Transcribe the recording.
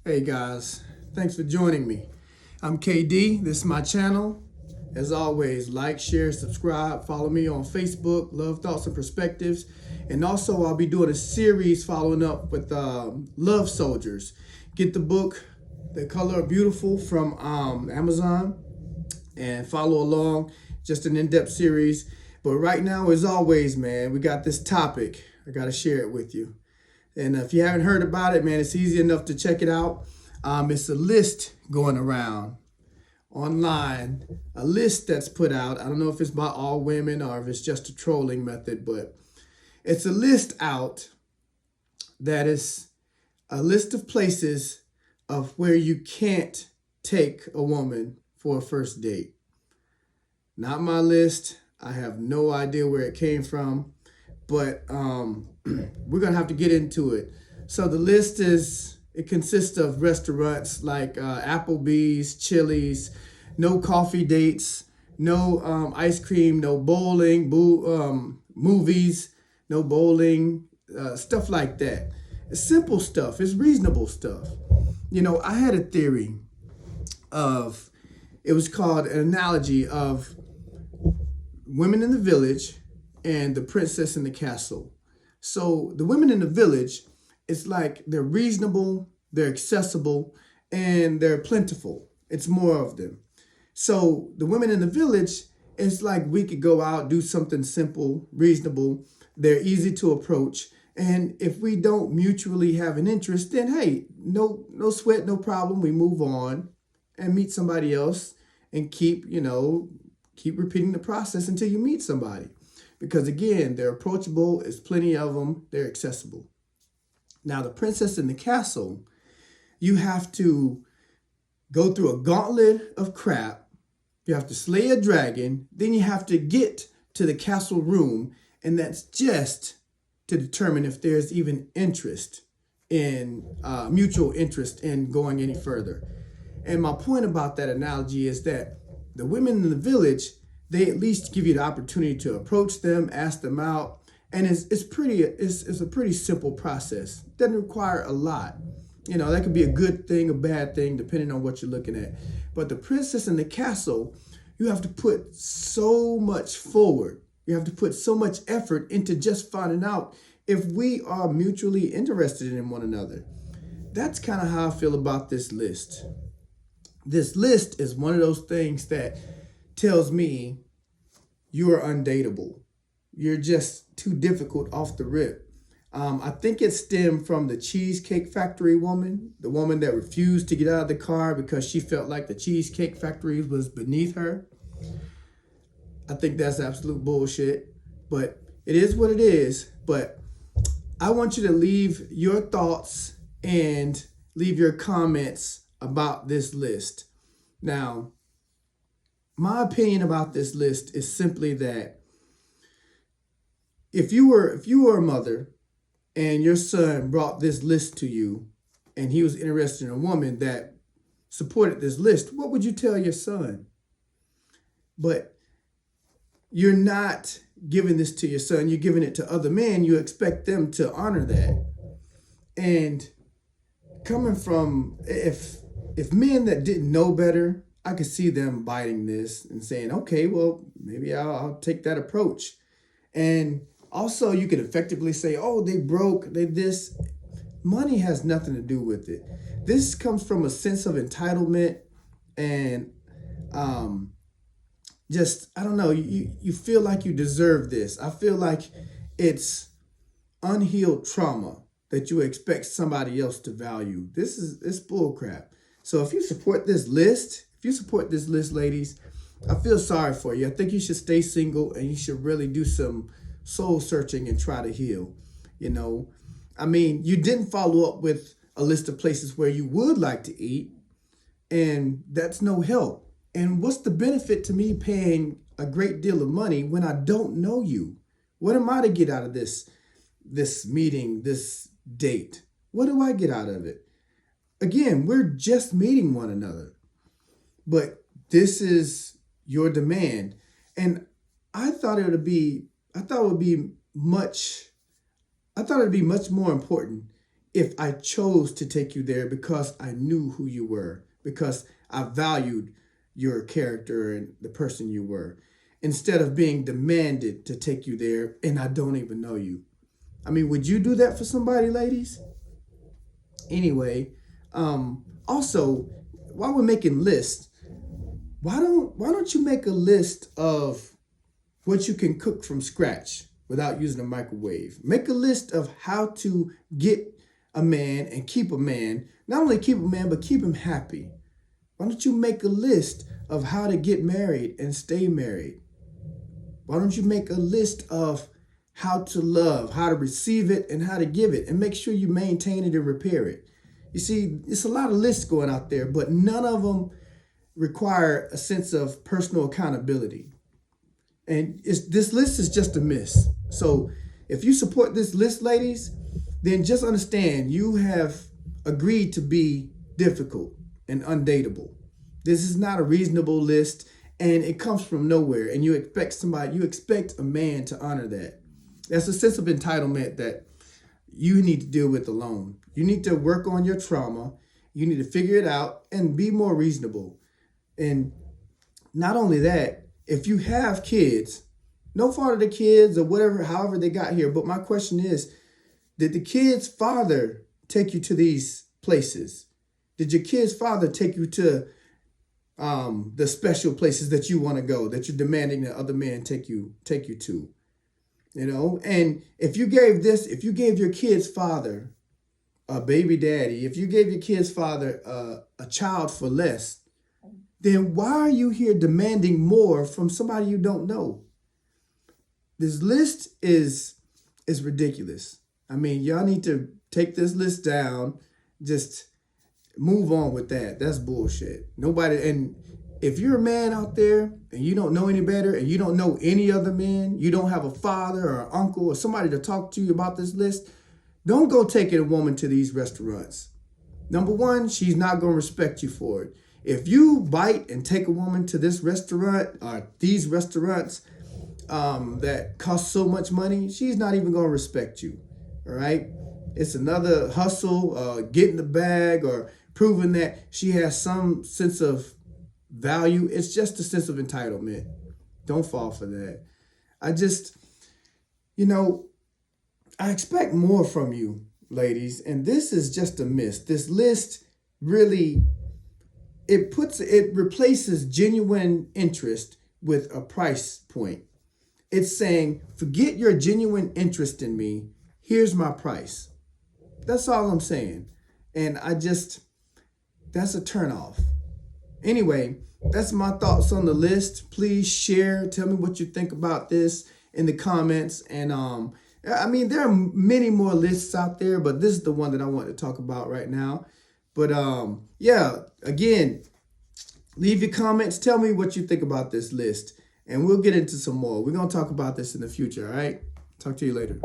Hey guys, thanks for joining me. I'm KD. This is my channel. As always, like, share, subscribe, follow me on Facebook, Love Thoughts and Perspectives. And also, I'll be doing a series following up with Love Soldiers. Get the book, The Color of Beautiful, from Amazon, and follow along. Just an in-depth series. But right now, as always, man, we got this topic. I got to share it with you. And if you haven't heard about it, man, it's easy enough to check it out. It's a list going around online, a list that's put out. I don't know if it's by all women or if it's just a trolling method, but it's a list out that is a list of places of where you can't take a woman for a first date. Not my list. I have no idea where it came from, but we're going to have to get into it. So the list it consists of restaurants like Applebee's, Chili's, no coffee dates, no ice cream, no bowling, movies, no bowling, stuff like that. It's simple stuff. It's reasonable stuff. You know, I had a theory it was called an analogy of women in the village and the princess in the castle. So the women in the village, it's like they're reasonable, they're accessible, and they're plentiful. It's more of them. So the women in the village, it's like we could go out, do something simple, reasonable. They're easy to approach. And if we don't mutually have an interest, then hey, no sweat, no problem. We move on and meet somebody else and keep repeating the process until you meet somebody. Because again, they're approachable, there's plenty of them, they're accessible. Now, the princess in the castle, you have to go through a gauntlet of crap. You have to slay a dragon, then you have to get to the castle room, and that's just to determine if there's even mutual interest in going any further. And my point about that analogy is that the women in the village, they at least give you the opportunity to approach them, ask them out. And it's a pretty simple process. Doesn't require a lot. You know, that could be a good thing, a bad thing, depending on what you're looking at. But the princess in the castle, you have to put so much forward. You have to put so much effort into just finding out if we are mutually interested in one another. That's kind of how I feel about this list. This list is one of those things that tells me you are undateable. You're just too difficult off the rip. I think it stemmed from the Cheesecake Factory woman, the woman that refused to get out of the car because she felt like the Cheesecake Factory was beneath her. I think that's absolute bullshit, but it is what it is. But I want you to leave your thoughts and leave your comments about this list. Now, my opinion about this list is simply that if you were a mother and your son brought this list to you and he was interested in a woman that supported this list, what would you tell your son? But you're not giving this to your son, you're giving it to other men. You expect them to honor that. And coming from, if men that didn't know better, I could see them biting this and saying, okay, well, maybe I'll take that approach. And also you could effectively say, oh, they broke, they this. Money has nothing to do with it. This comes from a sense of entitlement and I don't know, you feel like you deserve this. I feel like it's unhealed trauma that you expect somebody else to value. It's bullcrap. So if you support this list, ladies, I feel sorry for you. I think you should stay single and you should really do some soul searching and try to heal. You know, I mean, you didn't follow up with a list of places where you would like to eat, and that's no help. And what's the benefit to me paying a great deal of money when I don't know you? What am I to get out of this meeting, this date? What do I get out of it? Again, we're just meeting one another. But this is your demand. And I thought it would be much more important if I chose to take you there because I knew who you were, because I valued your character and the person you were, instead of being demanded to take you there and I don't even know you. I mean, would you do that for somebody, ladies? Anyway, also, while we're making lists, why don't you make a list of what you can cook from scratch without using a microwave? Make a list of how to get a man and keep a man. Not only keep a man, but keep him happy. Why don't you make a list of how to get married and stay married? Why don't you make a list of how to love, how to receive it, and how to give it, and make sure you maintain it and repair it? You see, it's a lot of lists going out there, but none of them require a sense of personal accountability. And this list is just a miss. So if you support this list, ladies, then just understand you have agreed to be difficult and undateable. This is not a reasonable list, and it comes from nowhere. And you expect a man to honor that. That's a sense of entitlement that you need to deal with alone. You need to work on your trauma. You need to figure it out and be more reasonable. And not only that, if you have kids, no fault of the kids or whatever, however they got here. But my question is, did the kid's father take you to these places? Did your kid's father take you to the special places that you want to go, that you're demanding that other men take you to? You know, and if you gave your kid's father a baby daddy, if you gave your kid's father a child for less, then why are you here demanding more from somebody you don't know? This list is ridiculous. I mean, y'all need to take this list down. Just move on with that. That's bullshit. Nobody, and if you're a man out there and you don't know any better and you don't know any other men, you don't have a father or an uncle or somebody to talk to you about this list, don't go taking a woman to these restaurants. Number one, she's not going to respect you for it. If you bite and take a woman to this restaurant or these restaurants that cost so much money, she's not even going to respect you. All right? It's another hustle, getting the bag or proving that she has some sense of value. It's just a sense of entitlement. Don't fall for that. I expect more from you, ladies, and this is just a miss. This list really, it replaces genuine interest with a price point. It's saying, forget your genuine interest in me. Here's my price. That's all I'm saying. And that's a turnoff. Anyway, that's my thoughts on the list. Please share. Tell me what you think about this in the comments. And I mean, there are many more lists out there, but this is the one that I want to talk about right now. But yeah, again, leave your comments. Tell me what you think about this list. And we'll get into some more. We're going to talk about this in the future, all right? Talk to you later.